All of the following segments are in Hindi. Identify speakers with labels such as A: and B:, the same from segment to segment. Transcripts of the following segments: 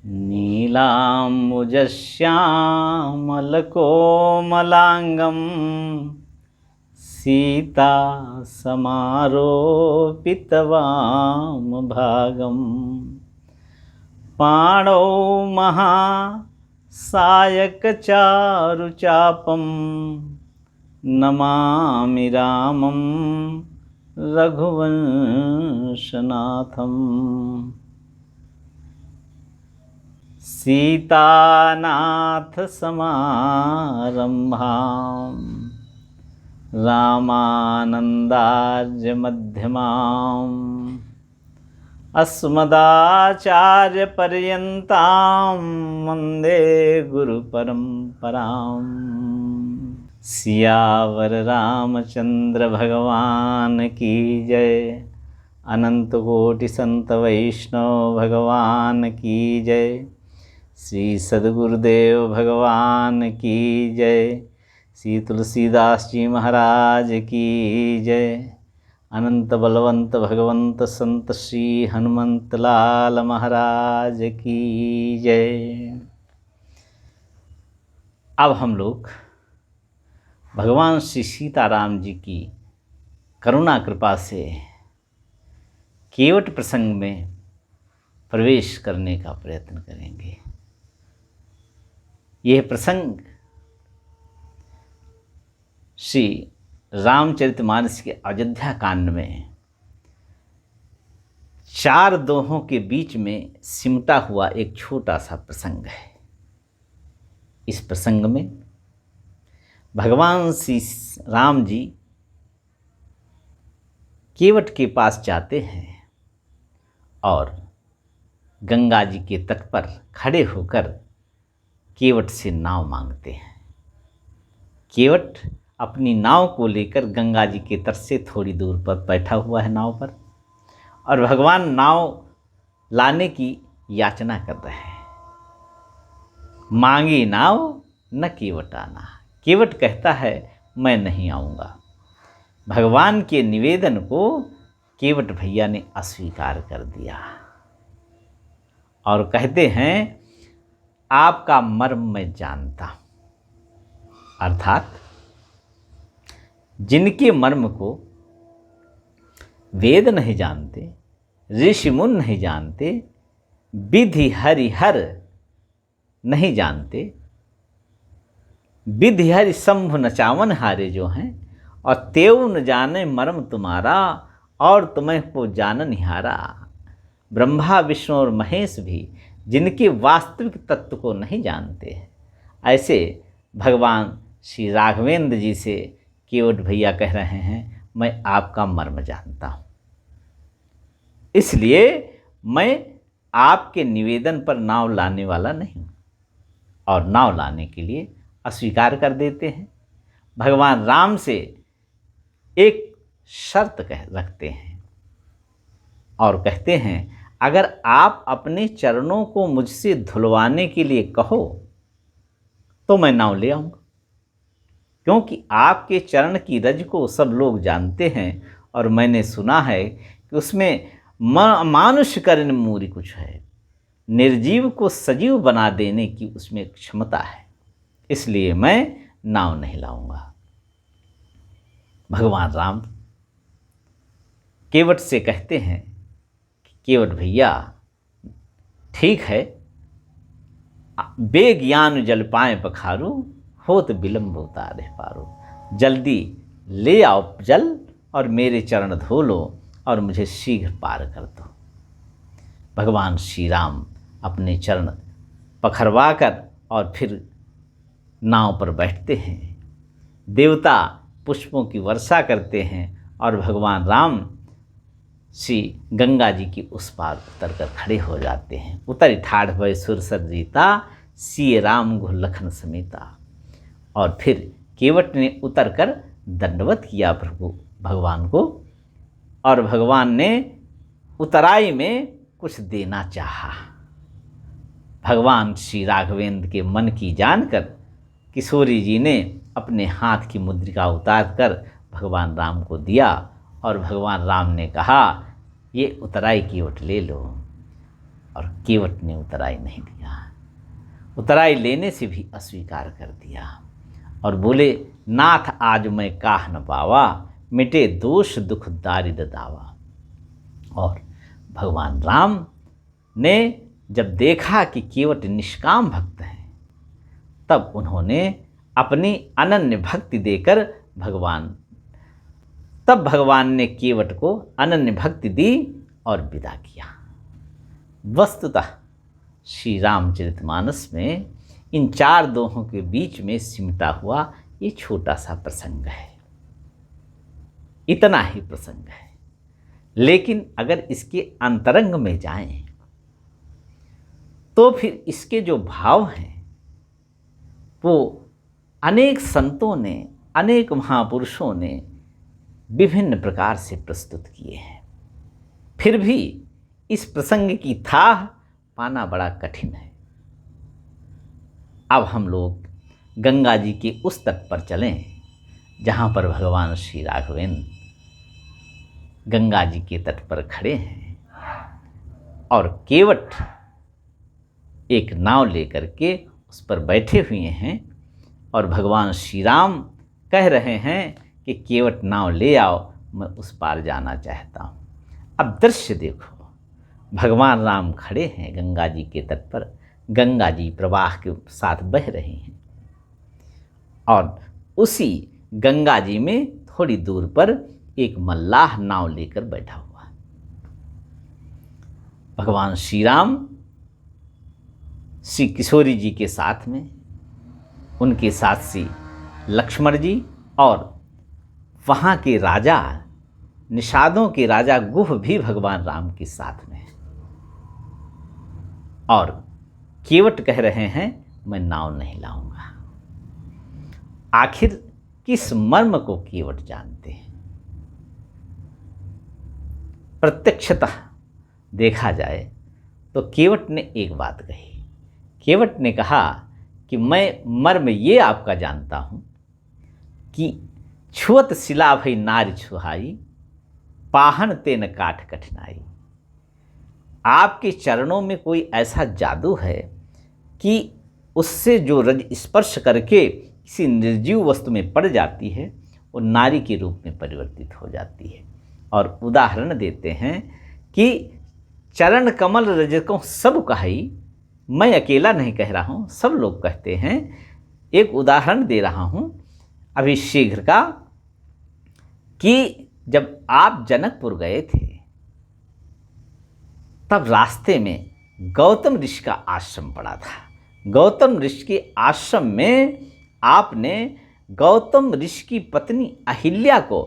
A: नीलाम्बुजश्यामलकोमलाङ्गं सीता समारोपितवामभागम् पाणौ महासायकचारुचापं नमामि रामं रघुवंशनाथम्। सीतानाथसमारम्भां रामानन्दार्यमध्यमाम् अस्मदाचार्यपर्यन्तां वन्दे गुरुपरम्पराम्। सियावर रामचंद्र भगवान की जय। अनंत कोटि संत वैष्णव भगवान की जय। श्री सद्गुरुदेव भगवान की जय। श्री तुलसीदास जी महाराज की जय। अनंत बलवंत भगवंत संत श्री हनुमंत लाल महाराज की जय। अब हम लोग भगवान श्री सीताराम जी की करुणा कृपा से केवट प्रसंग में प्रवेश करने का प्रयत्न करेंगे। यह प्रसंग श्री रामचरितमानस के अयोध्या कांड में 4 दोहों के बीच में सिमटा हुआ एक छोटा सा प्रसंग है। इस प्रसंग में भगवान श्री राम जी केवट के पास जाते हैं और गंगा जी के तट पर खड़े होकर केवट से नाव मांगते हैं। केवट अपनी नाव को लेकर गंगा जी के तट से थोड़ी दूर पर बैठा हुआ है नाव पर, और भगवान नाव लाने की याचना कर रहे हैं। मांगी नाव न केवट आना। केवट कहता है मैं नहीं आऊँगा। भगवान के निवेदन को केवट भैया ने अस्वीकार कर दिया और कहते हैं आपका मर्म मैं जानता हूँ। अर्थात जिनके मर्म को वेद नहीं जानते, ऋषि मुनि नहीं जानते, विधि हरिहर नहीं जानते, विधि हरि शंभु नचावन हारे जो हैं, और तेऊ न जाने मर्म तुम्हारा और तुम्हें को जान निहारा। ब्रह्मा विष्णु और महेश भी जिनके वास्तविक तत्व को नहीं जानते हैं, ऐसे भगवान श्री राघवेंद्र जी से केवट भैया कह रहे हैं मैं आपका मर्म जानता हूँ, इसलिए मैं आपके निवेदन पर नाव लाने वाला नहीं हूँ। और नाव लाने के लिए अस्वीकार कर देते हैं। भगवान राम से एक शर्त रखते हैं और कहते हैं अगर आप अपने चरणों को मुझसे धुलवाने के लिए कहो तो मैं नाव ले आऊँगा, क्योंकि आपके चरण की रज को सब लोग जानते हैं और मैंने सुना है कि उसमें मानुष करण मूरी कुछ है, निर्जीव को सजीव बना देने की उसमें क्षमता है, इसलिए मैं नाव नहीं लाऊंगा। भगवान राम केवट से कहते हैं कि केवट भैया ठीक है, बेज्ञान जल पाए पखारू, होत विलंब उतारे पारो। जल्दी ले आओ जल और मेरे चरण धो लो और मुझे शीघ्र पार कर दो। भगवान श्री राम अपने चरण पखरवा कर और फिर नाव पर बैठते हैं। देवता पुष्पों की वर्षा करते हैं और भगवान राम श्री गंगा जी की उस पार उतर कर खड़े हो जाते हैं। उतर ठाढ़ भय सुरसर जीता, सिय राम गुह लखन समेता। और फिर केवट ने उतर कर दंडवत किया प्रभु भगवान को, और भगवान ने उतराई में कुछ देना चाहा। भगवान श्री राघवेंद्र के मन की जानकर किशोरी जी ने अपने हाथ की मुद्रिका उतार कर भगवान राम को दिया और भगवान राम ने कहा ये उतराई केवट ले लो। और केवट ने उतराई नहीं दिया, उतराई लेने से भी अस्वीकार कर दिया और बोले, नाथ आज मैं काह न पावा, मिटे दोष दुख दारिद दावा। और भगवान राम ने जब देखा कि केवट निष्काम भक्त हैं, तब उन्होंने अपनी अनन्य भक्ति देकर भगवान ने केवट को अनन्य भक्ति दी और विदा किया। वस्तुतः श्री रामचरितमानस में इन 4 दोहों के बीच में सिमटा हुआ ये छोटा सा प्रसंग है, इतना ही प्रसंग है। लेकिन अगर इसके अंतरंग में जाएं तो फिर इसके जो भाव हैं वो अनेक संतों ने, अनेक महापुरुषों ने विभिन्न प्रकार से प्रस्तुत किए हैं। फिर भी इस प्रसंग की थाह पाना बड़ा कठिन है। अब हम लोग गंगा जी के उस तट पर चलें जहाँ पर भगवान श्री राघवेंद्र गंगा जी के तट पर खड़े हैं और केवट एक नाव लेकर के उस पर बैठे हुए हैं और भगवान श्री राम कह रहे हैं कि केवट नाव ले आओ, मैं उस पार जाना चाहता हूँ। अब दृश्य देखो, भगवान राम खड़े हैं गंगा जी के तट पर, गंगा जी प्रवाह के साथ बह रही हैं और उसी गंगा जी में थोड़ी दूर पर एक मल्लाह नाव लेकर बैठा हुआ है। भगवान श्री राम श्री किशोरी जी के साथ में, उनके साथ श्री लक्ष्मण जी और वहाँ के राजा, निषादों के राजा गुह भी भगवान राम के साथ में है। और केवट कह रहे हैं मैं नाव नहीं लाऊंगा। आखिर किस मर्म को केवट जानते हैं? प्रत्यक्षतः देखा जाए तो केवट ने एक बात कही। केवट ने कहा कि मैं मर्म ये आपका जानता हूँ कि छुअत शिला भई नारी छुहाई, पाहन तेन काठ कठिनाई। आपके चरणों में कोई ऐसा जादू है कि उससे जो रज स्पर्श करके किसी निर्जीव वस्तु में पड़ जाती है वो नारी के रूप में परिवर्तित हो जाती है। और उदाहरण देते हैं कि चरण कमल रजकों सब कहाई, मैं अकेला नहीं कह रहा हूँ, सब लोग कहते हैं। एक उदाहरण दे रहा हूँ अभी शीघ्र का, कि जब आप जनकपुर गए थे तब रास्ते में गौतम ऋषि का आश्रम पड़ा था। गौतम ऋषि के आश्रम में आपने गौतम ऋषि की पत्नी अहिल्या को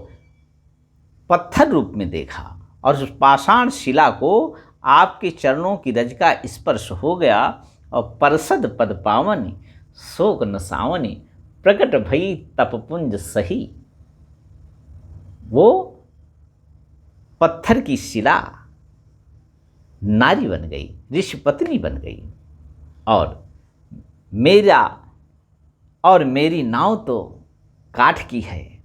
A: पत्थर रूप में देखा और उस पाषाण शिला को आपके चरणों की रज का स्पर्श हो गया और परसद पद पावनी शोक न सावनी प्रकट भई तपपुंज सही। वो पत्थर की शिला नारी बन गई, ऋषि पत्नी बन गई और मेरी नाव तो काठ की है,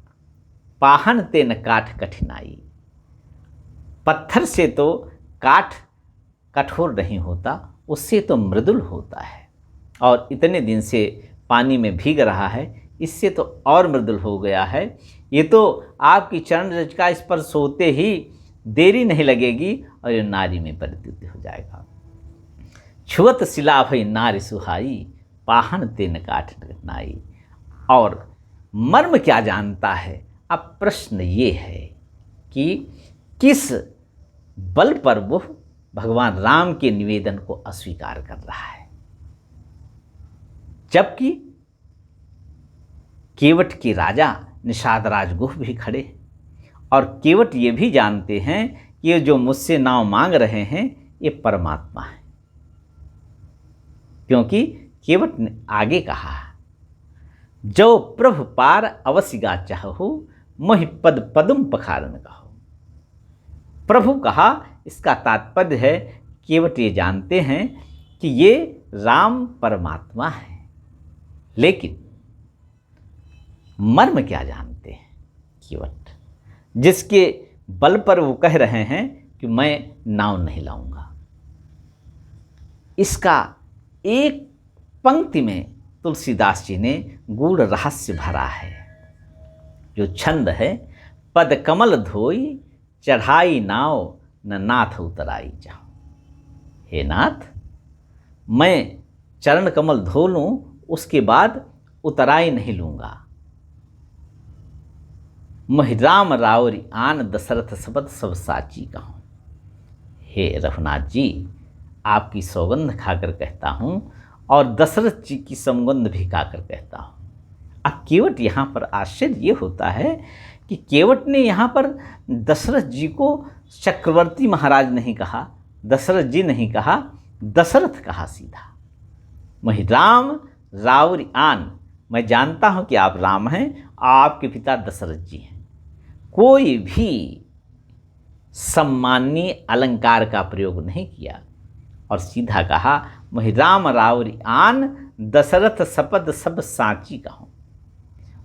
A: पाहन तेन काठ कठिनाई। पत्थर से तो काठ कठोर नहीं होता, उससे तो मृदुल होता है और इतने दिन से पानी में भीग रहा है, इससे तो और मृदुल हो गया है। ये तो आपकी चरण रज का स्पर्श होते ही देरी नहीं लगेगी और ये नारी में परिवर्तित हो जाएगा। छुअत शिला भई नारी सुहाई, पाहन तेन काठ कठिनाई। और मर्म क्या जानता है? अब प्रश्न ये है कि किस बल पर वो भगवान राम के निवेदन को अस्वीकार कर रहा है, जबकि केवट के राजा निषाद राजगुह भी खड़े और केवट ये भी जानते हैं कि ये जो मुझसे नाव मांग रहे हैं ये परमात्मा है, क्योंकि केवट ने आगे कहा, जो प्रभु पार अवश्य गा चाहु, मोहि पद पदुम पखारन कहो। प्रभु कहा, इसका तात्पर्य है केवट ये जानते हैं कि ये राम परमात्मा है, लेकिन मर्म क्या जानते हैं केवट, जिसके बल पर वो कह रहे हैं कि मैं नाव नहीं लाऊंगा। इसका एक पंक्ति में तुलसीदास जी ने गूढ़ रहस्य भरा है। जो छंद है, पद कमल धोई चढ़ाई नाव न नाथ उतराई जाओ। हे नाथ, मैं चरण कमल धो लूं, उसके बाद उतराई नहीं लूंगा। मोहि राम रावरी आन दशरथ शपथ सब साची कहूँ। हे रघुनाथ जी, आपकी सौगंध खाकर कहता हूँ और दशरथ जी की सौगंध भी खाकर कहता हूँ। अब केवट यहाँ पर आश्चर्य ये होता है कि केवट ने यहाँ पर दशरथ जी को चक्रवर्ती महाराज नहीं कहा, दशरथ जी नहीं कहा, दशरथ कहा सीधा। मोहि राम रावरी आन, मैं जानता हूँ कि आप राम हैं, आपके पिता दशरथ जी हैं। कोई भी सम्माननीय अलंकार का प्रयोग नहीं किया और सीधा कहा, मोहि राम रावरी आन दशरथ शपथ सब साची कहूँ।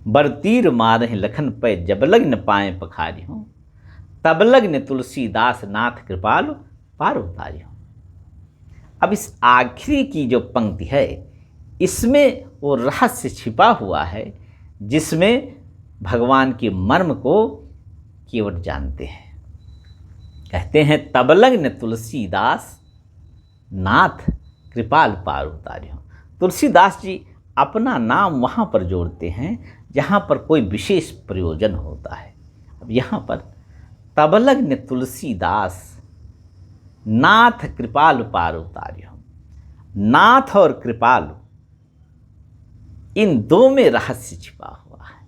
A: बर तीर मारहि लखन पे जब लग्न पाए पखारी हूँ, तब लग्न तुलसीदास नाथ कृपालु पार उतारी हूँ। अब इस आखिरी की जो पंक्ति है, इसमें वो रहस्य छिपा हुआ है जिसमें भगवान के मर्म को केवट जानते हैं। कहते हैं, तब लग्न तुलसीदास नाथ कृपाल पार उतारियो। तुलसीदास जी अपना नाम वहाँ पर जोड़ते हैं जहाँ पर कोई विशेष प्रयोजन होता है। अब यहाँ पर तब लग्न तुलसीदास नाथ कृपाल पार उतारियो। नाथ और कृपाल, इन दो में रहस्य छिपा हुआ है।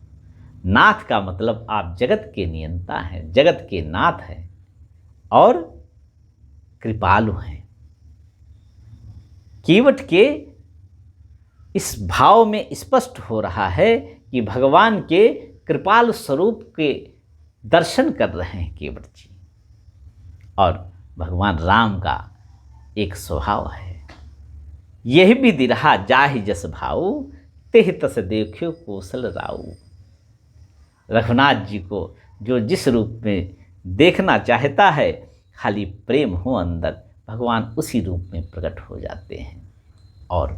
A: नाथ का मतलब आप जगत के नियंता हैं, जगत के नाथ हैं, और कृपालु हैं। केवट के इस भाव में स्पष्ट हो रहा है कि भगवान के कृपालु स्वरूप के दर्शन कर रहे हैं केवट जी। और भगवान राम का एक स्वभाव है, यही विधि रहा जाहि जस भाऊ, तेह तस देखियो कौशल राऊ। रघुनाथ जी को जो जिस रूप में देखना चाहता है, खाली प्रेम हो अंदर, भगवान उसी रूप में प्रकट हो जाते हैं। और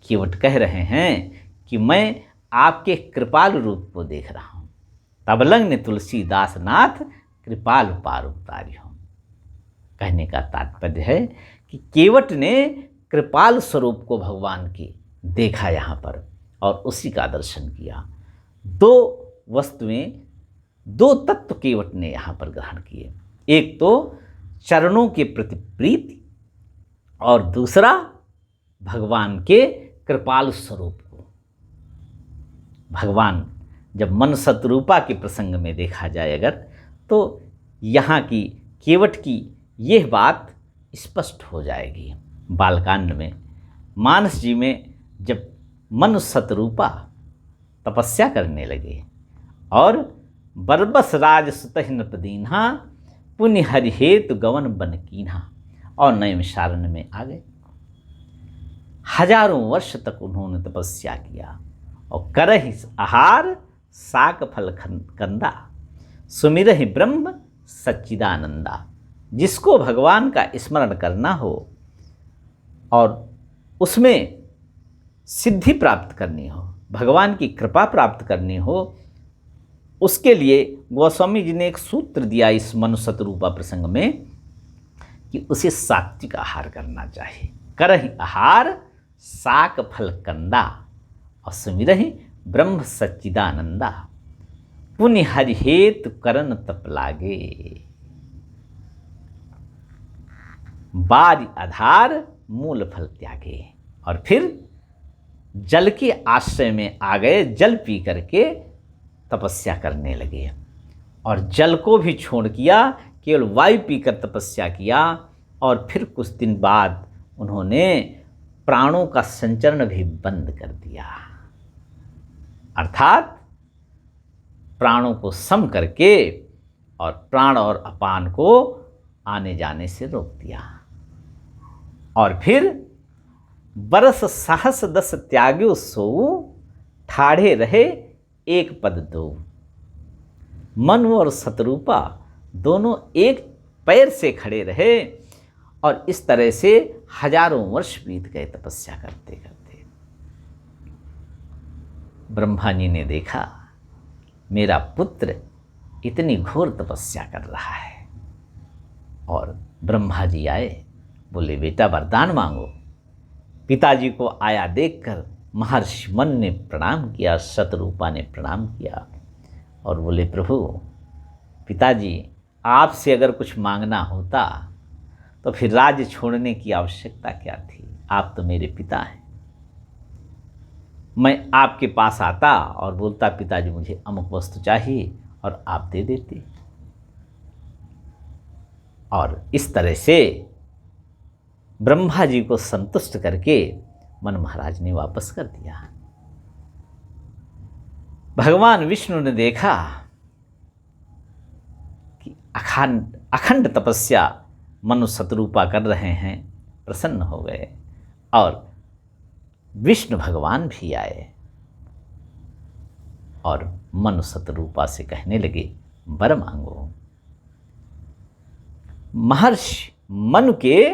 A: केवट कह रहे हैं कि मैं आपके कृपाल रूप को देख रहा हूँ। तब लग्न तुलसीदास नाथ कृपाल पार उतारी हूँ। कहने का तात्पर्य है कि केवट ने कृपाल स्वरूप को भगवान की देखा यहाँ पर और उसी का दर्शन किया। दो वस्तुएं, दो तत्व केवट ने यहाँ पर ग्रहण किए। एक तो चरणों के प्रति प्रीति और दूसरा भगवान के कृपाल स्वरूप को। भगवान जब मन शत्रुपा के प्रसंग में देखा जाए अगर, तो यहाँ की केवट की यह बात स्पष्ट हो जाएगी। बालकांड में मानस जी में जब मनु शतरूपा तपस्या करने लगे और बरबस राज सुतहि नृपदीन्हा, पुण्य हरिहेतु गवन बन कीन्हा, और नैमिषारण्य में आ गए। हजारों वर्ष तक उन्होंने तपस्या किया और करहि आहार साक फल कंदा, सुमिरहि ब्रह्म सच्चिदानंदा। जिसको भगवान का स्मरण करना हो और उसमें सिद्धि प्राप्त करनी हो, भगवान की कृपा प्राप्त करनी हो, उसके लिए गोस्वामी जी ने एक सूत्र दिया इस मनु शतरूपा प्रसंग में कि उसे सात्विक आहार करना चाहिए। करहि आहार साक फल कंदा और सुमिरहि ब्रह्म सच्चिदानंदा, पुण्य हरिहेतु करन तप लागे, बारी आधार मूल फल त्यागे। और फिर जल के आश्रय में आ गए, जल पी करके तपस्या करने लगे और जल को भी छोड़ किया, केवल वायु पीकर तपस्या किया। और फिर कुछ दिन बाद उन्होंने प्राणों का संचरण भी बंद कर दिया, अर्थात प्राणों को सम करके और प्राण और अपान को आने जाने से रोक दिया। और फिर बरस सहस दस त्याग्यो सोऊ, ठाढ़े रहे एक पद दो। मनु और शतरूपा दोनों एक पैर से खड़े रहे और इस तरह से हजारों वर्ष बीत गए तपस्या करते करते। ब्रह्मा जी ने देखा मेरा पुत्र इतनी घोर तपस्या कर रहा है, और ब्रह्मा जी आए, बोले बेटा वरदान मांगो। पिताजी को आया देखकर महर्षि मन ने प्रणाम किया, शतरूपा ने प्रणाम किया और बोले प्रभु पिताजी, आपसे अगर कुछ मांगना होता तो फिर राज्य छोड़ने की आवश्यकता क्या थी? आप तो मेरे पिता हैं। मैं आपके पास आता और बोलता पिताजी मुझे अमुक वस्तु चाहिए, और आप दे देते। और इस तरह से ब्रह्मा जी को संतुष्ट करके मन महाराज ने वापस कर दिया। भगवान विष्णु ने देखा कि अखंड तपस्या मनु शतरूपा कर रहे हैं, प्रसन्न हो गए, और विष्णु भगवान भी आए और मनु शतरूपा से कहने लगे वर मांगो। महर्षि मनु के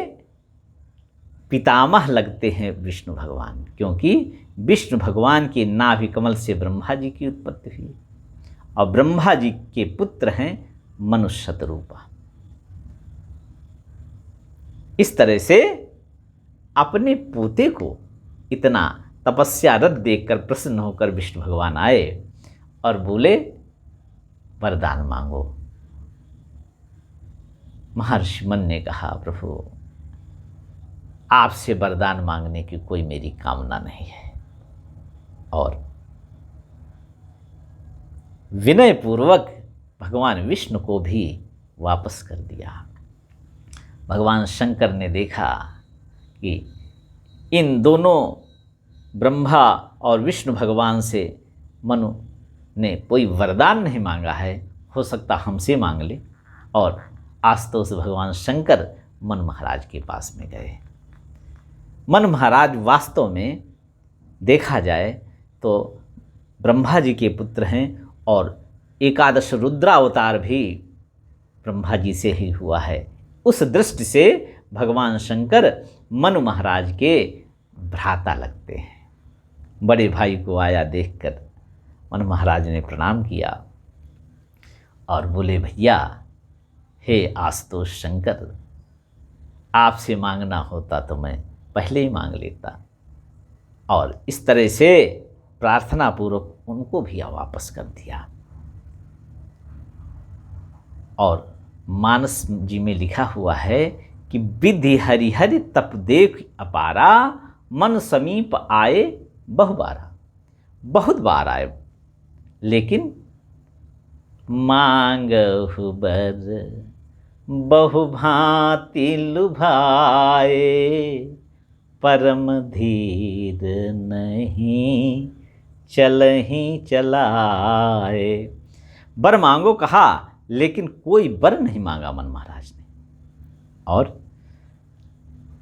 A: पितामह लगते हैं विष्णु भगवान, क्योंकि विष्णु भगवान के नाभि कमल से ब्रह्मा जी की उत्पत्ति हुई, और ब्रह्मा जी के पुत्र हैं मनु शतरूपा। इस तरह से अपने पोते को इतना तपस्यारत देखकर प्रसन्न होकर विष्णु भगवान आए और बोले वरदान मांगो। महर्षि मन ने कहा प्रभु आपसे वरदान मांगने की कोई मेरी कामना नहीं है, और विनय पूर्वक भगवान विष्णु को भी वापस कर दिया। भगवान शंकर ने देखा कि इन दोनों ब्रह्मा और विष्णु भगवान से मनु ने कोई वरदान नहीं मांगा है, हो सकता हमसे मांग ले, और आस्तोष भगवान शंकर मन महाराज के पास में गए। मन महाराज वास्तव में देखा जाए तो ब्रह्मा जी के पुत्र हैं, और एकादश रुद्रावतार भी ब्रह्मा जी से ही हुआ है। उस दृष्टि से भगवान शंकर मनु महाराज के भ्राता लगते हैं। बड़े भाई को आया देखकर मनु महाराज ने प्रणाम किया और बोले भैया हे आस्तोष शंकर, आपसे मांगना होता तो मैं पहले ही मांग लेता, और इस तरह से प्रार्थना पूर्वक उनको भी वापस कर दिया। और मानस जी में लिखा हुआ है कि विधि हरिहरि तप देख अपारा, मन समीप आए बहुबारा। बहुत बार आए, लेकिन मांगहु बर बहुभांति लुभाए, परम धीर नहीं चलहि चलाए। बर मांगो कहा, लेकिन कोई बर नहीं मांगा मन महाराज ने। और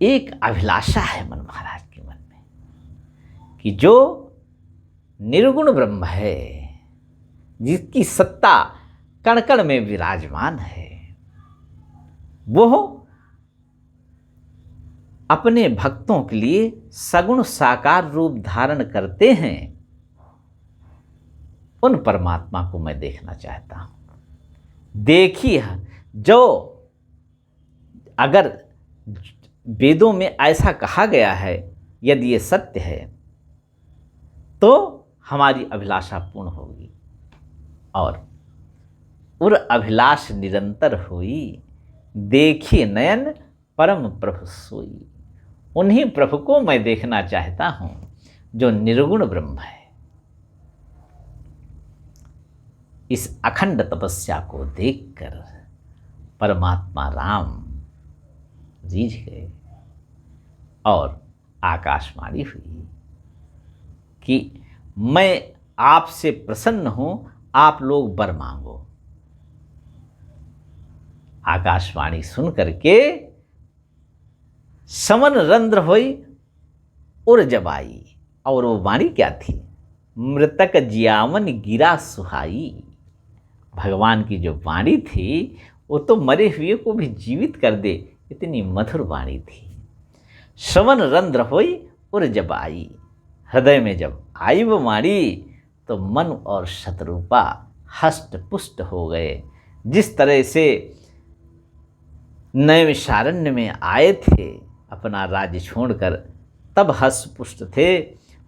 A: एक अभिलाषा है मन महाराज के मन में कि जो निर्गुण ब्रह्म है, जिसकी सत्ता कण कण में विराजमान है, वो अपने भक्तों के लिए सगुण साकार रूप धारण करते हैं। उन परमात्मा को मैं देखना चाहता हूं। देखिए, जो अगर वेदों में ऐसा कहा गया है, यदि ये सत्य है तो हमारी अभिलाषा पूर्ण होगी, और उर अभिलाष निरंतर हुई, देखिए नयन परम प्रभु सोई। उन्हीं प्रभु को मैं देखना चाहता हूं जो निर्गुण ब्रह्म है। इस अखंड तपस्या को देखकर परमात्मा राम रीझ गए, और आकाशवाणी हुई कि मैं आपसे प्रसन्न हूं, आप लोग वर मांगो। आकाशवाणी सुन करके समन रंध्र हुई उर जबाई। और वो वाणी क्या थी? मृतक जियावन गिरा सुहाई। भगवान की जो वाणी थी वो तो मरे हुए को भी जीवित कर दे, इतनी मधुर वाणी थी। श्रवण रंध्र होई उर जब आई। हृदय में जब आई वो मारी तो मन और शतरूपा हष्ट पुष्ट हो गए। जिस तरह से नैमिषारण्य में आए थे अपना राज्य छोड़कर, तब हष्ट पुष्ट थे,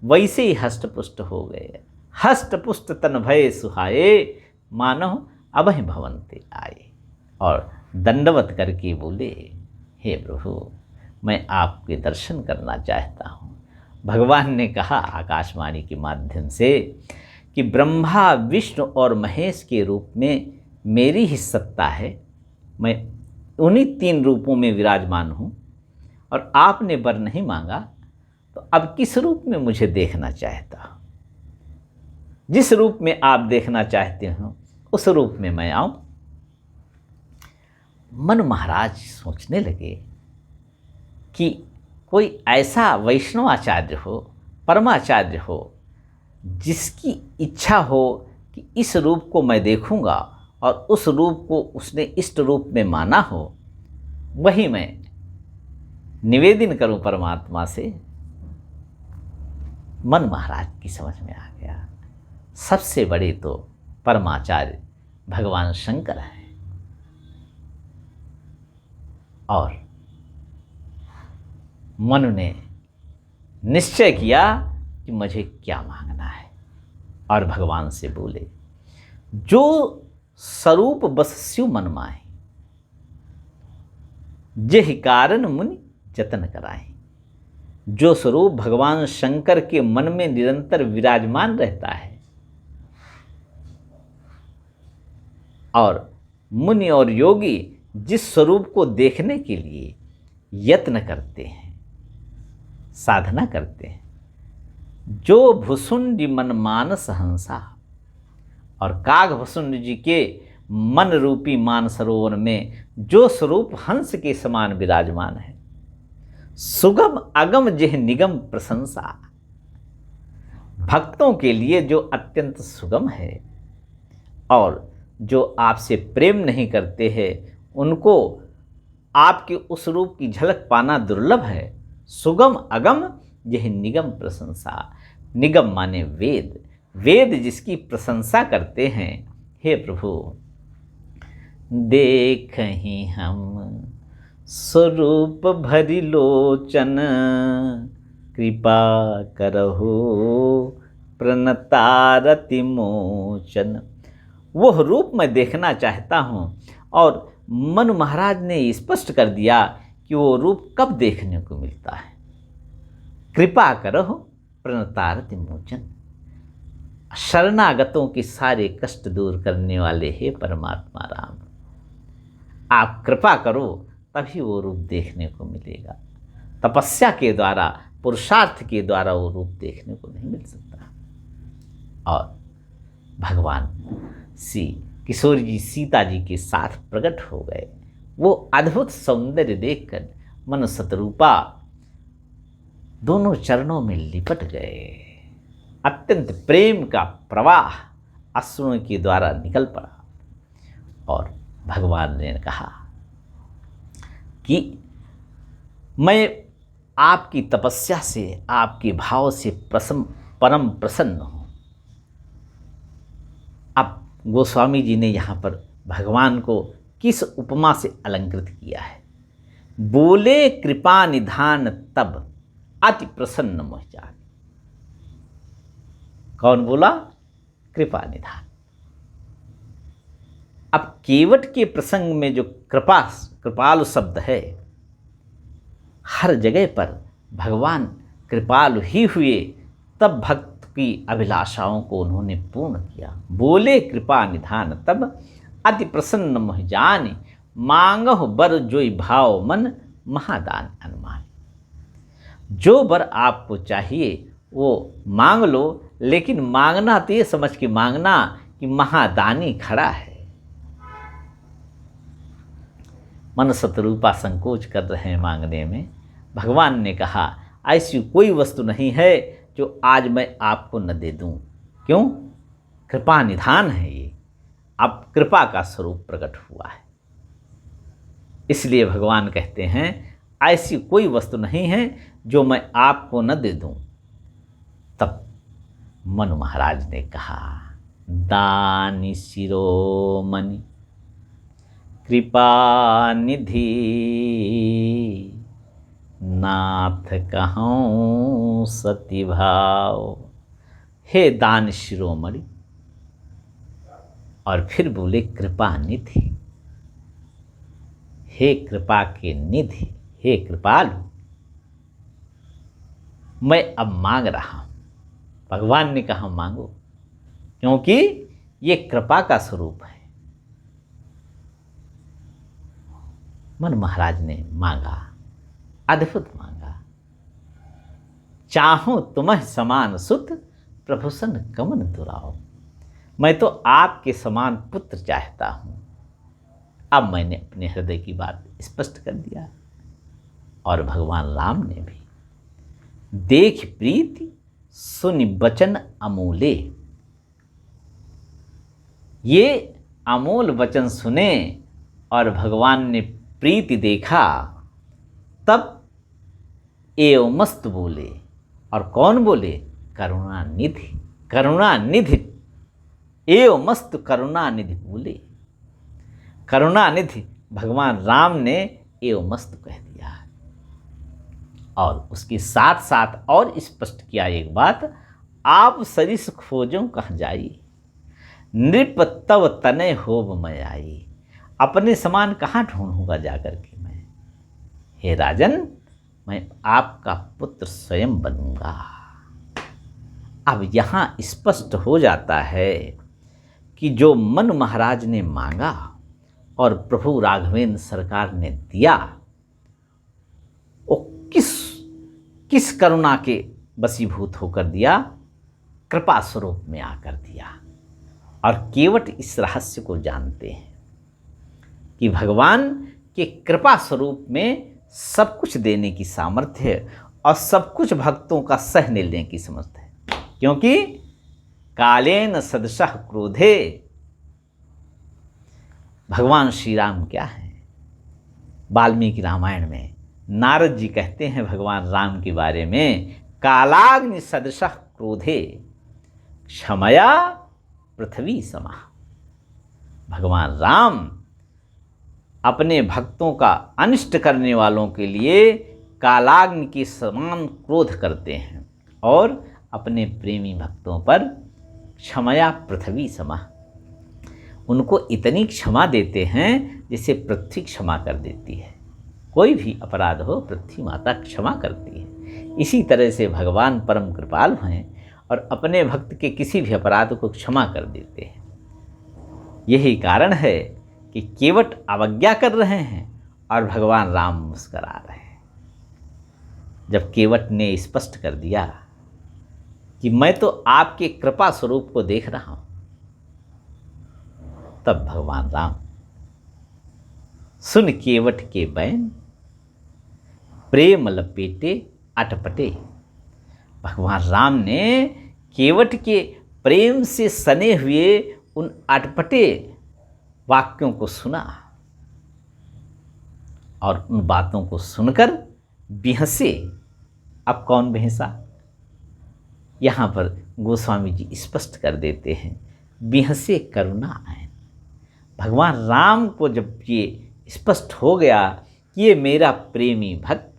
A: वैसे ही हष्ट पुष्ट हो गए। हष्ट पुष्ट तन भय सुहाए, मानो अभय भवन ते आए। और दंडवत करके बोले, हे प्रभु मैं आपके दर्शन करना चाहता हूँ। भगवान ने कहा आकाशवाणी के माध्यम से कि ब्रह्मा विष्णु और महेश के रूप में मेरी ही सत्ता है, मैं उन्हीं 3 रूपों में विराजमान हूँ, और आपने वर नहीं मांगा तो अब किस रूप में मुझे देखना चाहता हो? जिस रूप में आप देखना चाहते हो उस रूप में मैं आऊं। मन महाराज सोचने लगे कि कोई ऐसा वैष्णवाचार्य हो, परमाचार्य हो, जिसकी इच्छा हो कि इस रूप को मैं देखूंगा और उस रूप को उसने इष्ट रूप में माना हो, वही मैं निवेदन करूं परमात्मा से। मन महाराज की समझ में आ गया, सबसे बड़े तो परमाचार्य भगवान शंकर हैं, और मन ने निश्चय किया कि मुझे क्या मांगना है, और भगवान से बोले, जो स्वरूप बस स्यु मन माहि, जेहि कारण मुनि जतन कराए। जो स्वरूप भगवान शंकर के मन में निरंतर विराजमान रहता है, और मुनि और योगी जिस स्वरूप को देखने के लिए यत्न करते हैं, साधना करते हैं, जो भुसुंडी मन मानस हंसा, और काग भुसुंड जी के मन रूपी मान सरोवर में जो स्वरूप हंस के समान विराजमान है, सुगम अगम जेह निगम प्रशंसा, भक्तों के लिए जो अत्यंत सुगम है, और जो आपसे प्रेम नहीं करते हैं उनको आपके उस रूप की झलक पाना दुर्लभ है। सुगम अगम यह निगम प्रशंसा, निगम माने वेद, वेद जिसकी प्रशंसा करते हैं। हे प्रभु देखहि हम स्वरूप भरि लोचन, कृपा करहु प्रणतारति मोचन। वह रूप मैं देखना चाहता हूँ, और मन महाराज ने स्पष्ट कर दिया कि वो रूप कब देखने को मिलता है। कृपा करहु प्रणतारति मोचन, शरणागतों के सारे कष्ट दूर करने वाले हे परमात्मा राम, आप कृपा करो तभी वो रूप देखने को मिलेगा। तपस्या के द्वारा, पुरुषार्थ के द्वारा वो रूप देखने को नहीं मिल सकता। और भगवान श्री किशोर जी सीता जी के साथ प्रकट हो गए। वो अद्भुत सौंदर्य देखकर मन शतरूपा दोनों चरणों में लिपट गए। अत्यंत प्रेम का प्रवाह अश्रुओं के द्वारा निकल पड़ा, और भगवान ने कहा कि मैं आपकी तपस्या से, आपके भाव से परम प्रसन्न हूँ। अब गोस्वामी जी ने यहाँ पर भगवान को किस उपमा से अलंकृत किया है? बोले कृपा निधान तब अति प्रसन्न मोह जान। कौन बोला? कृपा निधान। अब केवट के प्रसंग में जो कृपालु शब्द है, हर जगह पर भगवान कृपालु ही हुए, तब भक्त की अभिलाषाओं को उन्होंने पूर्ण किया। बोले कृपा निधान तब अति प्रसन्न मोह जान, मांगहु बर जोई भाव मन महादान अनुमान। जो बर आपको चाहिए वो मांग लो, लेकिन मांगना तो ये समझ के मांगना कि महादानी खड़ा है। मन शतरूपा संकोच कर रहे हैं मांगने में। भगवान ने कहा ऐसी कोई वस्तु नहीं है जो आज मैं आपको न दे दूं। क्यों? कृपा निधान है ये, अब कृपा का स्वरूप प्रकट हुआ है। इसलिए भगवान कहते हैं ऐसी कोई वस्तु नहीं है जो मैं आपको न दे दूं। तब मनु महाराज ने कहा, दानी शिरोमणि कृपा निधि, नाथ कहूँ सती भाव। हे दान शिरोमणि, और फिर बोले कृपा निधि, हे कृपा के निधि, हे कृपालु, मैं अब मांग रहा हूं। भगवान ने कहा मांगो, क्योंकि ये कृपा का स्वरूप है। मन महाराज ने मांगा, अद्भुत मांगा। चाहो तुम्हें समान सुत, प्रभु सन कमन दुराओ। मैं तो आपके समान पुत्र चाहता हूं। अब मैंने अपने हृदय की बात स्पष्ट कर दिया। और भगवान राम ने भी, देख प्रीति सुनि बचन अमूले। ये अमोल वचन सुने और भगवान ने प्रीति देखा, तब एवमस्त बोले। और कौन बोले? करुणानिधि, करुणानिधि, एवमस्त करुणानिधि बोले। करुणानिधि भगवान राम ने एवमस्त कह दिया। और उसके साथ साथ और स्पष्ट किया एक बात, आप सरिस खोजों कहाँ जाई, नृप तव तनय होब मैं आई। अपने समान कहाँ ढूंढूंगा जाकर के मैं। हे राजन, मैं आपका पुत्र स्वयं बनूंगा। अब यहाँ स्पष्ट हो जाता है कि जो मन महाराज ने मांगा और प्रभु राघवेंद्र सरकार ने दिया, वो किस करुणा के वशीभूत होकर दिया? कृपा स्वरूप में आकर दिया। और केवट इस रहस्य को जानते हैं कि भगवान के कृपा स्वरूप में सब कुछ देने की सामर्थ्य है और सब कुछ भक्तों का सह लेने की समर्थ है। क्योंकि कालेन सदृशः क्रोधे, भगवान श्री राम क्या है? वाल्मीकि रामायण में नारद जी कहते हैं भगवान राम के बारे में, कालाग्नि सदृशः क्रोधे क्षमया पृथ्वी समा। भगवान राम अपने भक्तों का अनिष्ट करने वालों के लिए कालाग्नि के समान क्रोध करते हैं और अपने प्रेमी भक्तों पर क्षमया पृथ्वी समा, उनको इतनी क्षमा देते हैं जिसे पृथ्वी क्षमा कर देती है। कोई भी अपराध हो पृथ्वी माता क्षमा करती है। इसी तरह से भगवान परम कृपालु हैं और अपने भक्त के किसी भी अपराध को क्षमा कर देते हैं। यही कारण है कि केवट अवज्ञा कर रहे हैं और भगवान राम मुस्करा रहे हैं। जब केवट ने स्पष्ट कर दिया कि मैं तो आपके कृपा स्वरूप को देख रहा हूं, तब भगवान राम सुन केवट के बैन, प्रेम लपेटे अटपटे। भगवान राम ने केवट के प्रेम से सने हुए उन अटपटे वाक्यों को सुना और उन बातों को सुनकर बिहसे। अब कौन बिहसा? यहाँ पर गोस्वामी जी स्पष्ट कर देते हैं, बिहसे करुणा आयन। भगवान राम को जब ये स्पष्ट हो गया कि ये मेरा प्रेमी भक्त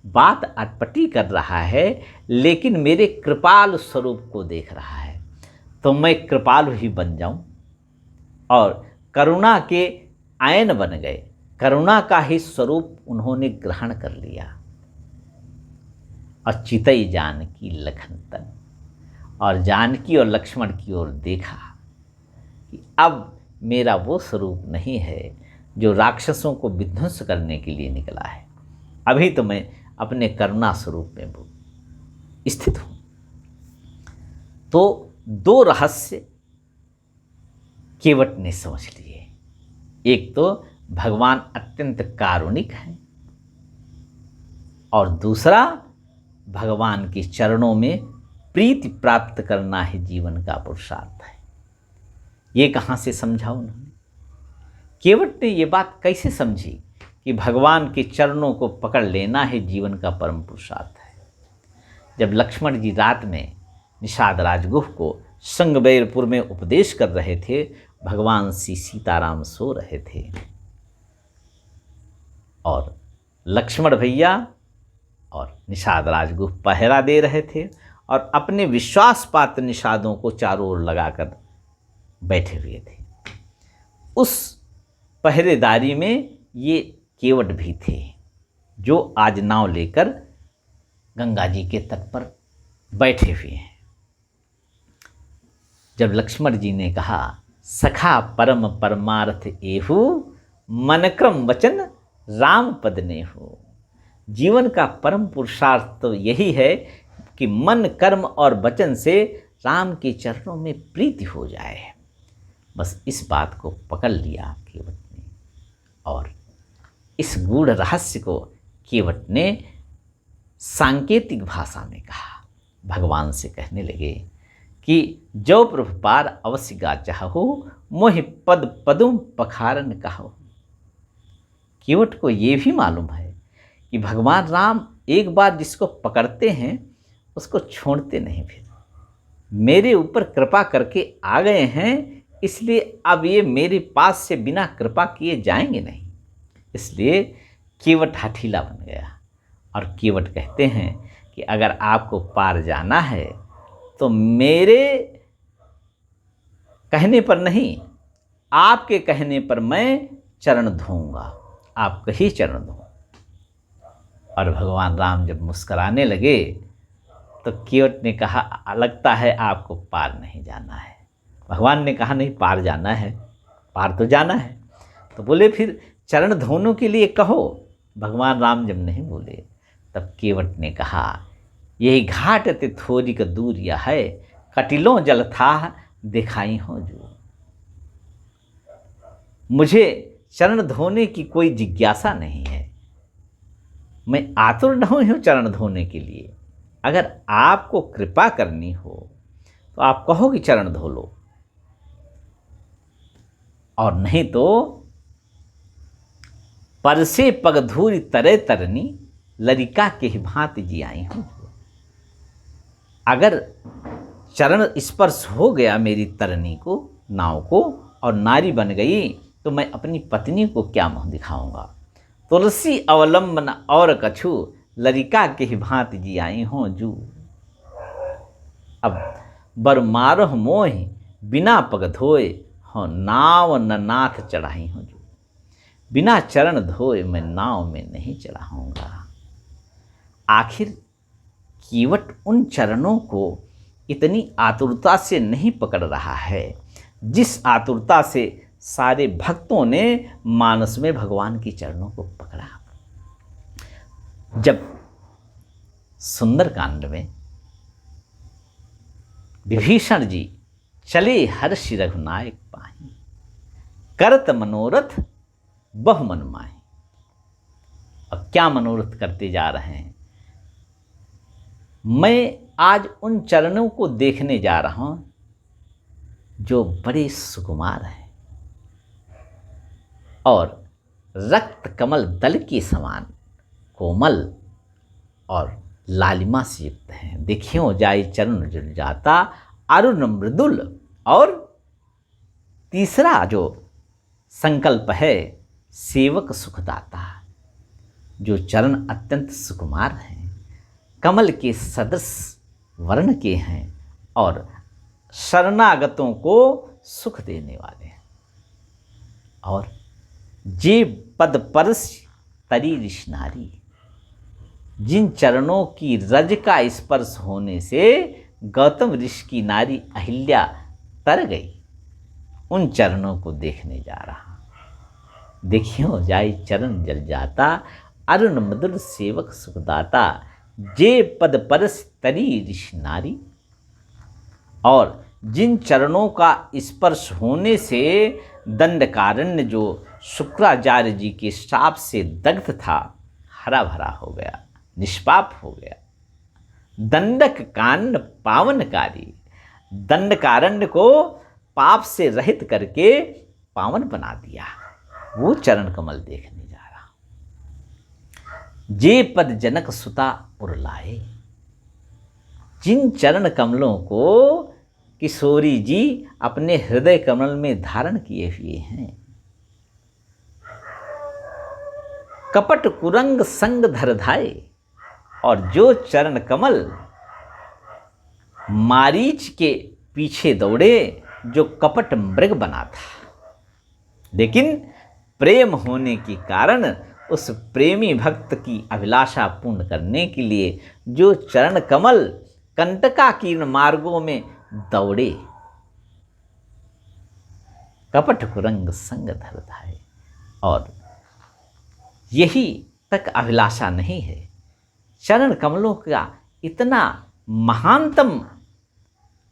A: बात अटपटी कर रहा है लेकिन मेरे कृपालु स्वरूप को देख रहा है, तो मैं कृपालु ही बन जाऊं और करुणा के आयन बन गए। करुणा का ही स्वरूप उन्होंने ग्रहण कर लिया। और चितई जानकी लखन तन, और जानकी और लक्ष्मण की ओर देखा कि अब मेरा वो स्वरूप नहीं है जो राक्षसों को विध्वंस करने के लिए निकला है। अभी तो मैं अपने करुणा स्वरूप में स्थित हूं। तो दो रहस्य केवट ने समझ लिए। एक तो भगवान अत्यंत कारुणिक हैं और दूसरा भगवान के चरणों में प्रीति प्राप्त करना ही जीवन का पुरुषार्थ है। ये कहाँ से समझा उन्होंने? केवट ने ये बात कैसे समझी कि भगवान के चरणों को पकड़ लेना ही जीवन का परम पुरुषार्थ है। जब लक्ष्मण जी रात में निषाद राजगुह को संगबैरपुर में उपदेश कर रहे थे, भगवान श्री सीताराम सो रहे थे और लक्ष्मण भैया और निषाद राजगुह पहरा दे रहे थे और अपने विश्वास पात्र निषादों को चारों ओर लगाकर बैठे हुए थे। उस पहरेदारी में ये केवट भी थे, जो आज नाव लेकर गंगा जी के तट पर बैठे हुए हैं। जब लक्ष्मण जी ने कहा, सखा परम परमार्थ एहु, मन क्रम वचन राम पद नेहु। जीवन का परम पुरुषार्थ तो यही है कि मन कर्म और वचन से राम के चरणों में प्रीति हो जाए। बस इस बात को पकड़ लिया केवट ने और इस गूढ़ रहस्य को केवट ने सांकेतिक भाषा में कहा। भगवान से कहने लगे कि जो प्रभु पार अवश्य गा चाहो, मोहि पद पदुम पखारन कहो। केवट को ये भी मालूम है कि भगवान राम एक बार जिसको पकड़ते हैं उसको छोड़ते नहीं। फिर मेरे ऊपर कृपा करके आ गए हैं, इसलिए अब ये मेरे पास से बिना कृपा किए जाएंगे नहीं। इसलिए केवट हठीला बन गया और केवट कहते हैं कि अगर आपको पार जाना है तो मेरे कहने पर नहीं, आपके कहने पर मैं चरण धोऊंगा, आपका ही चरण धो। और भगवान राम जब मुस्कुराने लगे तो केवट ने कहा, लगता है आपको पार नहीं जाना है। भगवान ने कहा, नहीं, पार जाना है, पार तो जाना है। तो बोले, फिर चरण धोने के लिए कहो। भगवान राम जब नहीं बोले तब केवट ने कहा, यही घाट ते थोड़ी का दूरिया है, कटिलों जल था दिखाई हो जो। मुझे चरण धोने की कोई जिज्ञासा नहीं है, मैं आतुर नहीं हूँ चरण धोने के लिए। अगर आपको कृपा करनी हो तो आप कहो कि चरण धो लो, और नहीं तो परसे पगधूरी तरे तरनी, लरिका के ही भांति जी आई हूँ। अगर चरण स्पर्श हो गया मेरी तरनी को, नाव को, और नारी बन गई तो मैं अपनी पत्नी को क्या मुँह दिखाऊंगा। तुलसी अवलंबन और कछु, लरिका के ही भांति जी आई हों जू। अब बर मारह मोहि बिना पग धोए, हो नाव न नाथ चढ़ाई हूँ जो। बिना चरण धोए मैं नाव में नहीं चढ़ाऊंगा। आखिर केवट उन चरणों को इतनी आतुरता से नहीं पकड़ रहा है जिस आतुरता से सारे भक्तों ने मानस में भगवान के चरणों को पकड़ा। जब सुंदरकांड में विभीषण जी चले हर्षि रघुनायक पाहि, करत मनोरथ बहु मन माहि। अब क्या मनोरथ करते जा रहे हैं? मैं आज उन चरणों को देखने जा रहा हूं जो बड़े सुकुमार हैं और रक्त कमल दल के समान कोमल और लालिमा से युक्त हैं। देखियो जाय चरण जुल जाता, अरुण मृदुल। और तीसरा जो संकल्प है, सेवक सुखदाता। जो चरण अत्यंत सुकुमार हैं, कमल के सदृश वर्ण के हैं और शरणागतों को सुख देने वाले हैं। और जे पद परस तरी ऋष नारी, जिन चरणों की रज का स्पर्श होने से गौतम ऋषि की नारी अहिल्या तर गई, उन चरणों को देखने जा रहा। देखियो जाय चरण जल जाता, अरुण मधुर सेवक सुखदाता। जे पद परस तरी ऋष नारी। और जिन चरणों का स्पर्श होने से दंडकारण्य जो शुक्राचार्य जी के श्राप से दग्ध था, हरा भरा हो गया, निष्पाप हो गया। दंडक कांड पावनकारी, दंडकारण्य को पाप से रहित करके पावन बना दिया। वो चरण कमल देखने जा रहा। जे पद जनक सुता उरलाए। जिन चरण कमलों को किशोरी जी अपने हृदय कमल में धारण किए हुए हैं, कपट कुरंग संग धर धाए। और जो चरण कमल मारीच के पीछे दौड़े, जो कपट मृग बना था, लेकिन प्रेम होने के कारण उस प्रेमी भक्त की अभिलाषा पूर्ण करने के लिए जो चरण कमल कंटकाकीर्ण मार्गों में दौड़े, कपट कुरंग संग धर धाए। और यही तक अभिलाषा नहीं है, चरण कमलों का इतना महानतम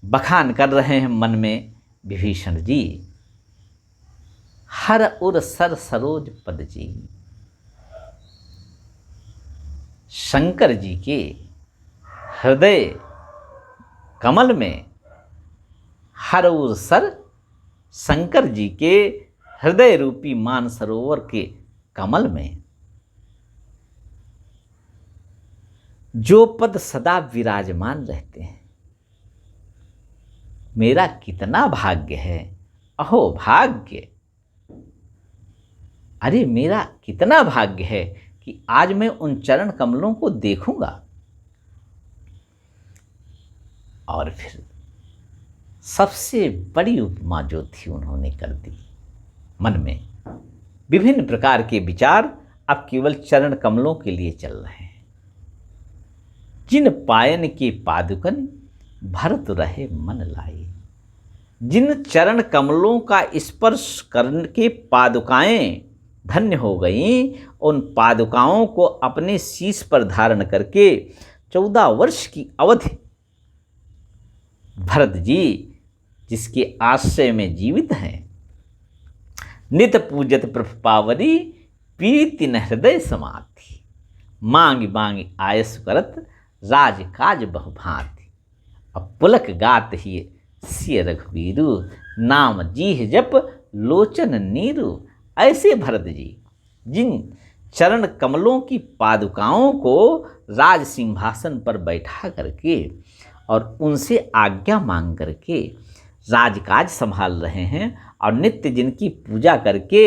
A: बखान कर रहे हैं मन में विभीषण जी। हर उर सर सरोज पद जी। शंकर जी के हृदय कमल में, हर उर सर, शंकर जी के हृदय रूपी मानसरोवर के कमल में जो पद सदा विराजमान रहते हैं, मेरा कितना भाग्य है, अहो भाग्य। अरे मेरा कितना भाग्य है कि आज मैं उन चरण कमलों को देखूंगा। और फिर सबसे बड़ी उपमा जो थी उन्होंने कर दी। मन में विभिन्न प्रकार के विचार अब केवल चरण कमलों के लिए चल रहे हैं। जिन पायन के पादुकन भरत रहे मन लाई। जिन चरण कमलों का स्पर्श करके पादुकाएं धन्य हो गईं, उन पादुकाओं को अपने शीश पर धारण करके 14 वर्ष की अवधि भरत जी जिसके आश्रय में जीवित हैं, नित पूजत प्रभ पावरी प्रीति न हृदय समाधि। मांग मांग आयस करत राज काज बहुभांति। अब पुलक गात ही सिय रघुवीरु नाम जीह जप लोचन नीरु। ऐसे भरत जी जिन चरण कमलों की पादुकाओं को राज सिंहासन पर बैठा करके और उनसे आज्ञा मांग करके राजकाज संभाल रहे हैं और नित्य जिनकी पूजा करके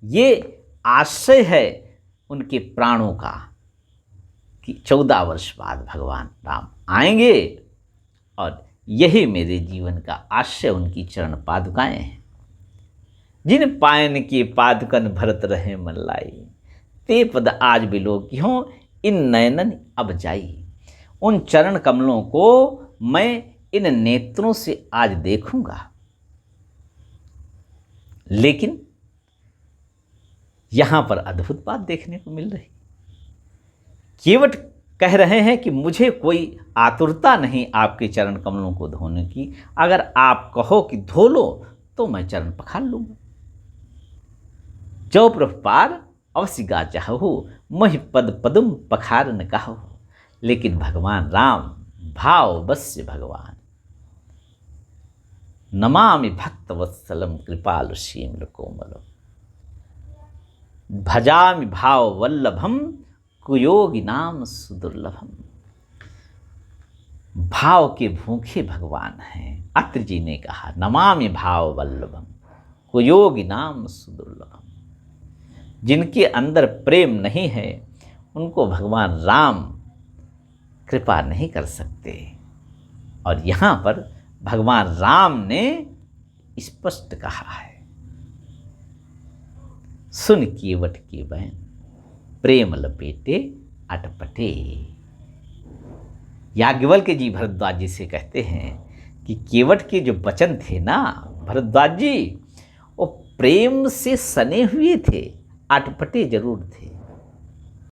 A: ये आशय है उनके प्राणों का कि 14 वर्ष बाद भगवान राम आएंगे और यही मेरे जीवन का आशय उनकी चरण पादुकाएं हैं। जिन पायन के पादुकन भरत रहे मन लाई, ते पद आज बिलो क्यों इन नयनन अब जाई। उन चरण कमलों को मैं इन नेत्रों से आज देखूंगा। लेकिन यहां पर अद्भुत बात देखने को मिल रही। केवट कह रहे हैं कि मुझे कोई आतुरता नहीं आपके चरण कमलों को धोने की, अगर आप कहो कि धो लो तो मैं चरण पखार लूंगा। जो प्रभ पार अवश्य गा चाहू, महि पद पदुम पखार न कहू। लेकिन भगवान राम भाव बस्य भगवान, नमामि भक्त वत्सलम कृपालु शीम्र कोमलम। भजामि भाव वल्लभम कुयोगी नाम सुदुर्लभम। भाव के भूखे भगवान हैं। अत्र जी ने कहा नमामि भाव वल्लभम कुयोगी नाम सुदुर्लभम। जिनके अंदर प्रेम नहीं है उनको भगवान राम कृपा नहीं कर सकते। और यहाँ पर भगवान राम ने स्पष्ट कहा है, सुन केवट की बहन प्रेम लपेटे अटपटे। याज्ञवल्क्य जी भरद्वाज जी से कहते हैं कि केवट के जो वचन थे ना भरद्वाज जी, वो प्रेम से सने हुए थे, अटपटे जरूर थे।